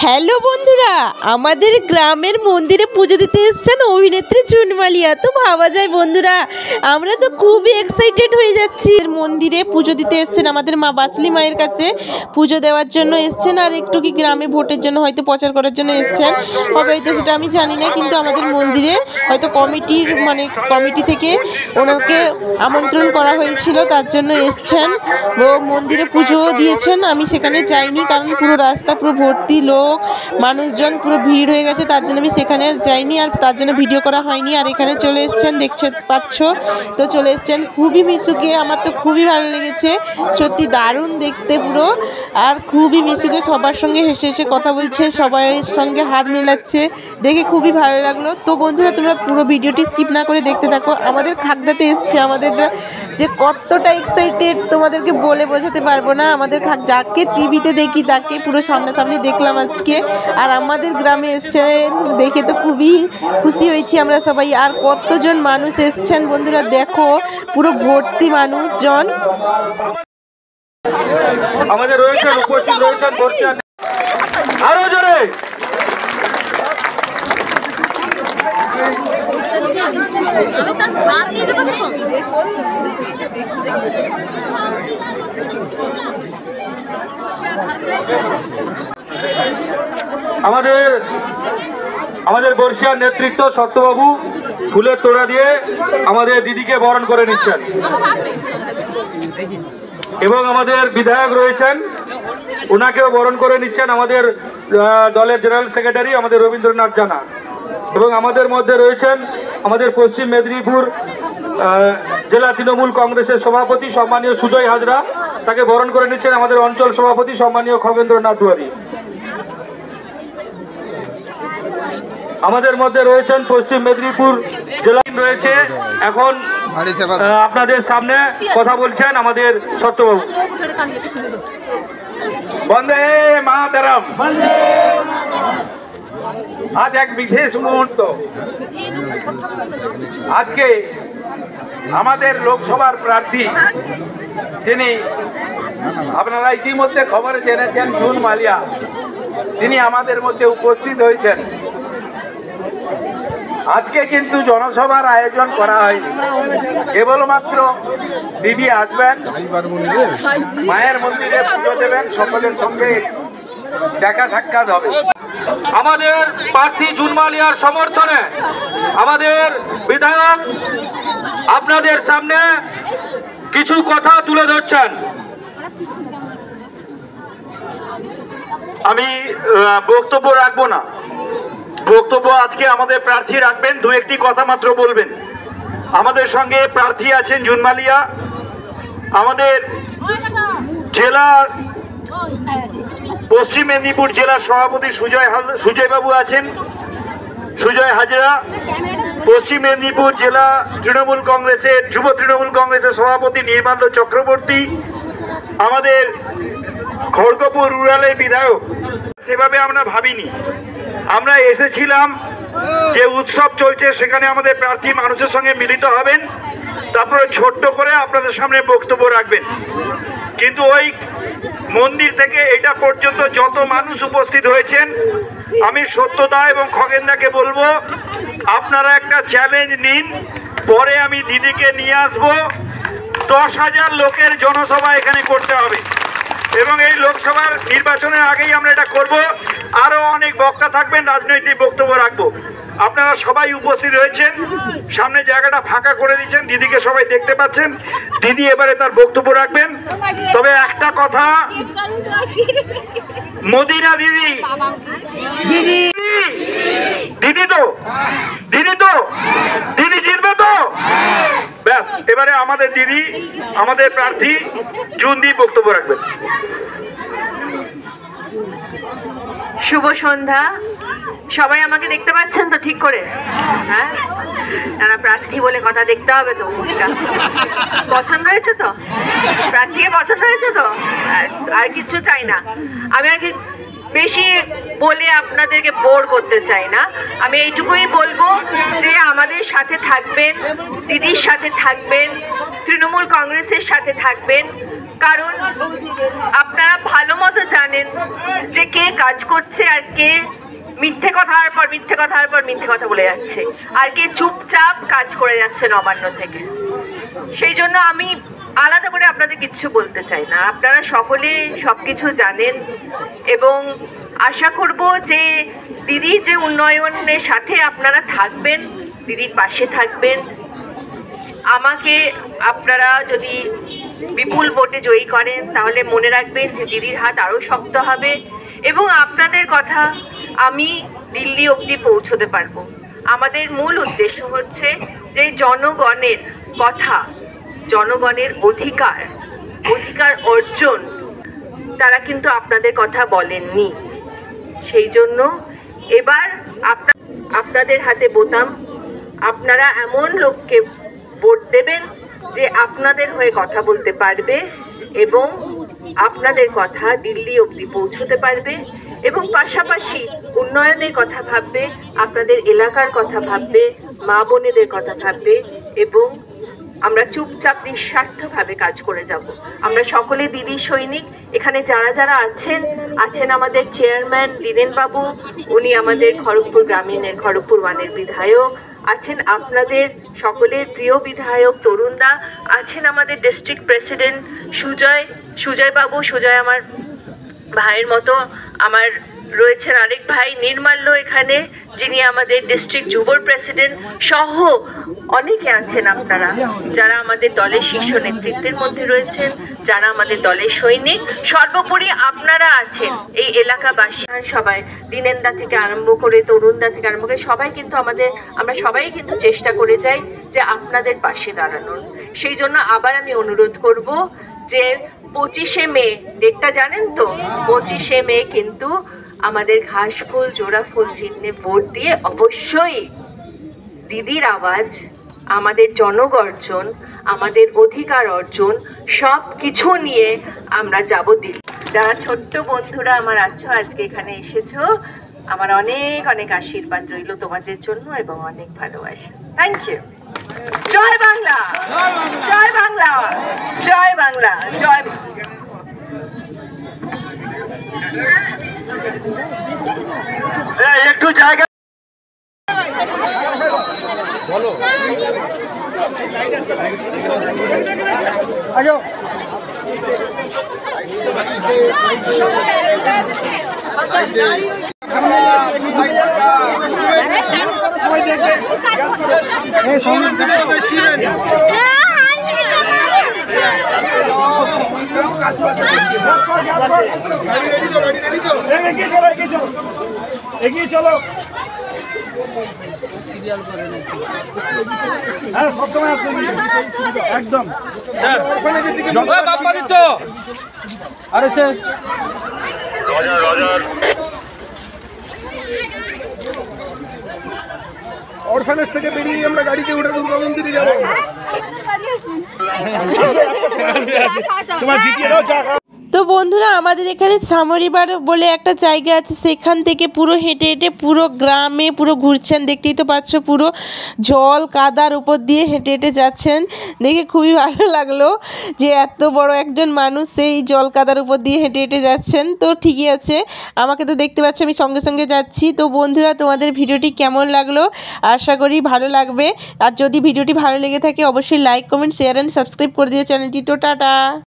Hello বন্ধুরা, আমাদের গ্রামের মন্দিরে পুজো দিতে এসেছেন অভিনেত্রী ঝুনমালিয়া। তো ভাবা যায় বন্ধুরা, আমরা তো খুবই এক্সাইটেড হয়ে যাচ্ছি। মন্দিরে পুজো দিতে এসেছেন, আমাদের মা বাসলি মায়ের কাছে পুজো দেওয়ার জন্য এসেছেন, আর একটু কি গ্রামে ভোটের জন্য হয়তো প্রচার করার জন্য এসেছেন, হবে হয়তো সেটা আমি জানি না। কিন্তু আমাদের মন্দিরে হয়তো কমিটি থেকে ওনাকে আমন্ত্রণ করা হয়েছিল, তার জন্য এসছেন। ও মন্দিরে পুজো দিয়েছেন, আমি সেখানে যাইনি, কারণ পুরো রাস্তা পুরো ভর্তি লোক, মানুষজন পুরো ভিড় হয়ে গেছে, তার জন্য আমি সেখানে যাইনি, আর তার জন্য ভিডিও করা হয়নি। আর এখানে চলে এসছেন, দেখতে পাচ্ছ তো, চলে এসছেন খুবই মিশুকে। আমার তো খুবই ভালো লেগেছে, সত্যি দারুণ দেখতে পুরো, আর খুবই মিশুকে সবার সঙ্গে হেসে হেসে কথা বলছে, সবার সঙ্গে হাত মেলাচ্ছে, দেখে খুবই ভালো লাগলো। তো বন্ধুরা, তোমরা পুরো ভিডিওটি স্কিপ না করে দেখতে থাকো। আমাদের খাগদাতে এসছে, আমাদের যে কতটা এক্সাইটেড তোমাদেরকে বলে বোঝাতে পারবো না। আমাদের যাকে টিভিতে দেখি তাকে পুরো সামনাসামনি দেখলাম আজকে, আর আমাদের গ্রামে এসছেন দেখে তো খুবই খুশি হয়েছি আমরা সবাই। আর কতজন মানুষ এসছেন বন্ধুরা, দেখো পুরো ভর্তি মানুষজন। আমাদের রয়েছেন উপস্থিত রয়েছেন আরো জোরে আমাদের বর্ষিয়ার নেতৃত্ব সত্যবাবু ফুলের তোড়া দিয়ে আমাদের দিদিকে বরণ করে নিচ্ছেন, এবং আমাদের বিধায়ক রয়েছেন, ওনাকেও বরণ করে নিচ্ছেন আমাদের দলের জেনারেল সেক্রেটারি আমাদের রবীন্দ্রনাথ জানা, এবং আমাদের মধ্যে রয়েছেন আমাদের পশ্চিম মেদিনীপুর জেলা তৃণমূল কংগ্রেসের সভাপতি সম্মানীয় সুজয় হাজরা, তাকে বরণ করে নিচ্ছেন আমাদের অঞ্চল সভাপতি সম্মানীয় খগেন্দ্রনাথ দুয়ারি। আমাদের মধ্যে রয়েছেন পশ্চিম মেদিনীপুর জেলা রয়েছে, এখন আপনাদের সামনে কথা বলছেন আমাদের সত্যবাবু। বন্দে মাতরম। আজ এক বিশেষ মুহূর্ত। আজকে আমাদের লোকসভার প্রার্থী, যিনি আপনারা ইতিমধ্যে খবরে জেনেছেন, ঝুনমালিয়া, তিনি আমাদের মধ্যে উপস্থিত হয়েছেন। আজকে কিন্তু জনসভার আয়োজন করা হয়নি, কেবলমাত্র দিদি আসবেন, মায়ের মন্দিরে পুজো দেবেন, সকলের সঙ্গে দেখা সাক্ষাৎ হবে। আমাদের প্রার্থী ঝুনমালিয়ার সমর্থনে আমাদের বিধায়ক আপনাদের সামনে কিছু কথা তুলে ধরছেন। আমি বক্তব্য রাখবো না, বক্তব্য আজকে আমাদের প্রার্থী রাখবেন, দু একটি কথা মাত্র বলবেন। আমাদের সঙ্গে প্রার্থী আছেন ঝুনমালিয়া, আমাদের জেলার পশ্চিম মেদিনীপুর জেলার সভাপতি সুজয়বাবু আছেন, সুজয় হাজরা, পশ্চিম মেদিনীপুর জেলা তৃণমূল কংগ্রেসের যুব তৃণমূল কংগ্রেসের সভাপতি নির্মাল্য চক্রবর্তী, আমাদের খড়গপুর রুরালের বিধায়ক। সেভাবে আমরা ভাবিনি, আমরা এসেছিলাম যে উৎসব চলছে সেখানে আমাদের প্রার্থী মানুষের সঙ্গে মিলিত হবেন, তারপরে ছোট্ট করে আপনাদের সামনে বক্তব্য রাখবেন। কিন্তু ওই মন্দির থেকে এটা পর্যন্ত যত মানুষ উপস্থিত হয়েছেন, আমি সত্যদা এবং খগেনদাকে বলবো, আপনারা একটা চ্যালেঞ্জ নিন, পরে আমি দিদিকে নিয়ে আসবো। 10,000 লোকের জনসভা এখানে করতে হবে, এবং এই লোকসভার নির্বাচনের আগেই আমরা এটা করব। আরো অনেক বক্তা থাকবেন, রাজনৈতিক বক্তব্য রাখবো। আপনারা সবাই উপস্থিত হয়েছেন, সামনে জায়গাটা ফাঁকা করে দিচ্ছেন, দিদিকে সবাই দেখতে পাচ্ছেন। দিদি এবারে তার বক্তব্য রাখবেন। তবে একটা কথা, মোদি না দিদি? দিদি দিদি তো দিদি তো দিদি জিতবে তো? ব্যাস, এবারে আমাদের দিদি, আমাদের প্রার্থী জুনদি বক্তব্য রাখবেন। শুভ সন্ধ্যা। সবাই আমাকে দেখতে পাচ্ছেন তো ঠিক করে? হ্যাঁ, না প্রার্থী বলে কথা, দেখতে হবে তো মুখটা। পছন্দ হয়েছে তো? প্রার্থীকে পছন্দ হয়েছে তো? আর কিছু চাই না। আমি আর কি বেশি বলে আপনাদেরকে বোর করতে চাই না। আমি এইটুকুই বলবো যে আমাদের সাথে থাকবেন, দিদির সাথে থাকবেন, তৃণমূল কংগ্রেসের সাথে থাকবেন, কারণ আপনারা ভালো মতো জানেন যে কে কাজ করছে আর কে মিথ্যে কথার পর মিথ্যে কথার পর মিথ্যে কথা বলে যাচ্ছে, আর কে চুপচাপ কাজ করে যাচ্ছে নবান্ন থেকে। সেই জন্য আমি আলাদা করে আপনাদের কিচ্ছু বলতে চাই না, আপনারা সকলে সবকিছু জানেন এবং আশা করব যে দিদির যে উন্নয়নের সাথে আপনারা থাকবেন, দিদির পাশে থাকবেন। আমাকে আপনারা যদি বিপুল ভোটে জয়ী করেন তাহলে মনে রাখবেন যে দিদির হাত আরও শক্ত হবে এবং আপনাদের কথা আমি দিল্লি অবধি পৌঁছতে পারবো। আমাদের মূল উদ্দেশ্য হচ্ছে যে জনগণের কথা, জনগণের অধিকার অর্জন, তারা কিন্তু আপনাদের কথা বলেননি। সেই জন্য এবার আপনাদের হাতে বোতাম, আপনারা এমন লোককে ভোট দেবেন যে আপনাদের হয়ে কথা বলতে পারবে এবং আপনাদের কথা দিল্লি অবধি পৌঁছতে পারবে এবং পাশাপাশি উন্নয়নের কথা ভাববে, আপনাদের এলাকার কথা ভাববে, মা বোনেদের কথা ভাববে এবং আমরা চুপচাপ নিঃস্বার্থভাবে কাজ করে যাব। আমরা সকলে দিদির সৈনিক। এখানে যারা যারা আছেন আমাদের চেয়ারম্যান লীনেন বাবু, উনি আমাদের খড়গপুর গ্রামীণের খড়গপুর ওয়ানের বিধায়ক, আছেন আপনাদের সকলের প্রিয় বিধায়ক তরুণদা, আছেন আমাদের ডিস্ট্রিক্ট প্রেসিডেন্ট সুজয় বাবু, সুজয় আমার ভাইয়ের মতো, আমার রয়েছেন আরেক ভাই নির্মাল্য এখানে, যিনি আমাদের ডিস্ট্রিক্ট যুবর প্রেসিডেন্ট সহ অনেকে আছেন আপনারা যারা আমাদের দলের শীর্ষ নেতৃত্বের মধ্যে রয়েছেন, যারা আমাদের দলের সৈনিক। সর্বোপরি আপনারা আছেন এই এলাকাবাসী, সবাই দীনেনদা থেকে আরম্ভ করে তরুণদা থেকে আরম্ভ করে সবাই কিন্তু আমরা সবাই কিন্তু চেষ্টা করে যাই যে আপনাদের পাশে দাঁড়ানোর। সেই জন্য আবার আমি অনুরোধ করব যে 25শে মে, ডেটটা জানেন তো, 25শে মে কিন্তু আমাদের ঘাসফুল জোড়া ফুল চিহ্নে ভোট দিয়ে অবশ্যই দিদির আওয়াজ, আমাদের জনগর্জন, আমাদের অধিকার অর্জন সব কিছু নিয়ে আমরা যাব দিল্লি। যারা ছোট্ট বন্ধুরা আমার আছো, আজকে এখানে এসেছো, আমার অনেক অনেক আশীর্বাদ রইল তোমাদের জন্য এবং অনেক ভালোবাসা। Thank you. জয় বাংলা, জয় বাংলা, জয় বাংলা, জয়। একটু জায়গা বলো। আজো এগিয়ে চলো। হ্যাঁ, সবসময় একদম আরে স্যার অরফানেজ থেকে বেরিয়ে আমরা গাড়িতে উঠে দুর্গা মন্দিরে যাবো। তোমার জিতিয়ে দাও চা। তো বন্ধুরা, আমাদের এখানে সামরিবার বলে একটা জায়গা আছে, সেখান থেকে পুরো হেঁটে হেঁটে পুরো গ্রামে পুরো ঘুরছেন, দেখতেই তো পাচ্ছ, পুরো জল কাদার উপর দিয়ে হেঁটে হেঁটে যাচ্ছেন। দেখে খুবই ভালো লাগলো যে এত বড় একজন মানুষ সেই জল কাদার উপর দিয়ে হেঁটে হেঁটে যাচ্ছেন। তো ঠিকই আছে, আমাকে তো দেখতে পাচ্ছ, আমি সঙ্গে সঙ্গে যাচ্ছি। তো বন্ধুরা, তোমাদের ভিডিওটি কেমন লাগলো? আশা করি ভালো লাগবে। আর যদি ভিডিওটি ভালো লেগে থাকে অবশ্যই like, comment, share and subscribe করে দিও চ্যানেলটি। তো টাটা।